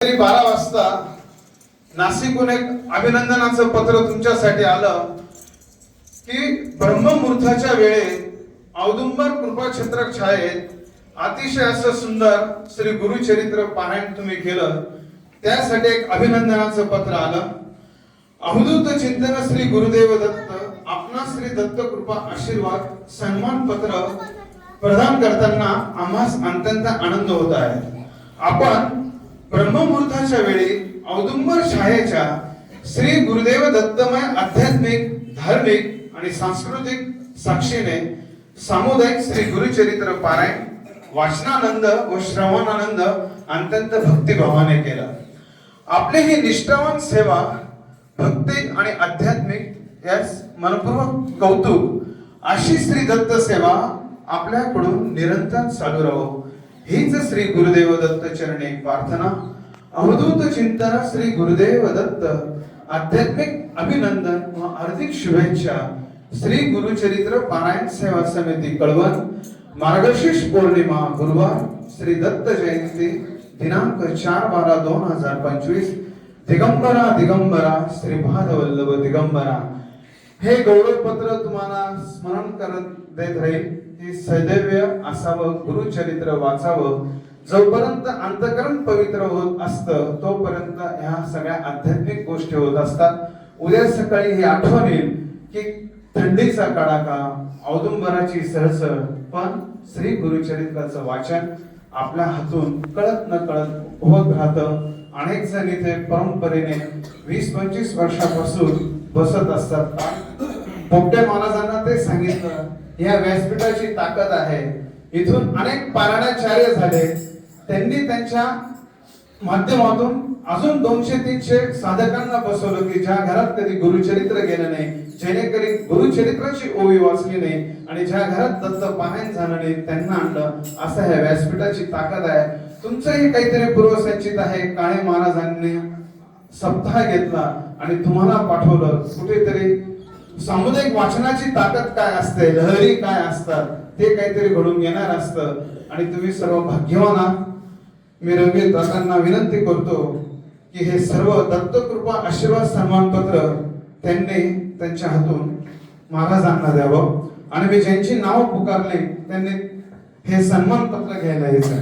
12 वाजता नाशिकहून एक अभिनंदनाचं पत्र तुमच्यासाठी आलं की ब्रह्ममुहूर्ताच्या वेळे औदुंबर कृपाक्षेत्र छायेत अतिशय असं सुंदर श्री गुरुचरित्र पारायण तुम्ही केलं, त्यासाठी एक अभिनंदनाचं पत्र आलं. अवधूत चिंतन श्री गुरुदेव दत्त आपणा श्री दत्त कृपा आशीर्वाद सन्मान पत्र प्रदान करताना आम्हास अत्यंत आनंद होत आहे. आपण ब्रह्ममुहूर्ताच्या वेळी औदुंबर छायेच्या श्री गुरुदेव दत्तमय आध्यात्मिक, धार्मिक आणि सांस्कृतिक साक्षीने सामुदायिक श्री गुरुचरित्र पारायण वाचनानंद व श्रवणानंद अत्यंत भक्तिभावाने केला. आपली ही निष्ठावान सेवा भक्ती आणि आध्यात्मिक यास मनपूर्वक कौतुक. अशी श्री दत्त सेवा आपल्याकडून निरंतर चालू राहो हीच श्री गुरुदेव दत्त चरणी प्रार्थना. अवधूत चिंतन श्री गुरुदेव दत्त आध्यात्मिक अभिनंदन व हार्दिक शुभेच्छा. श्री गुरुचरित्र पारायण सेवा समिती कळवण. मार्गशीर्ष पौर्णिमा गुरुवार, श्री दत्त जयंती दिनांक 4/12/2025. दिगंबरा दिगंबरा श्रीपाद वल्लभ दिगंबरा. हे गौरवपत्र तुम्हाला स्मरण करत देत राहील की सदैव असावं, गुरुचरित्र वाचावं. जोपर्यंत अंतःकरण पवित्र होत असतं तोपर्यंत ह्या सगळ्या आध्यात्मिक गोष्टी होत असतात. उद्या सकाळी ही आठवण येईल की थंडीचा कडाका, औदुंबराची सळसळ, पण श्री गुरुचरित्राचं वाचन आपल्या हातून कळत न कळत होत राहतं. अनेक जण इथे परंपरेने 20-25 वर्षापासून बसत असतात. पोपटे महाराजांना ते सांगितलं, या व्यासपीठाची ताकद आहे. इथून अनेक पारायणाचार्य झाले, त्यांनी त्यांच्या माध्यमातून अजून 200-300 साधकांना बसवलं की ज्या घरात कधी गुरुचरित्र गेलं नाही, जेणेकरी गुरुचरित्राची ओवी वाचली नाही आणि ज्या घरात दत्त पारायण झालं नाही त्यांना आणलं. असं ह्या व्यासपीठाची ताकद आहे. तुमचंही काहीतरी पूर्वसंचित आहे. काळे महाराजांनी सप्ताह घेतला आणि तुम्हाला पाठवलं. कुठेतरी सामुदायिक वाचनाची ताकद काय असते, लहरी काय असतात, ते काहीतरी घडून येणार असतं आणि तुम्ही सर्व भाग्यवान आहात. मी रंगीत दादांना विनंती करतो की हे सर्व दत्तकृपा आशीर्वाद सन्मानपत्र त्यांनी त्यांच्या हातून महाराजांना द्यावं आणि मी ज्यांची नाव पुकारले त्यांनी हे सन्मानपत्र घ्यायला यायचं.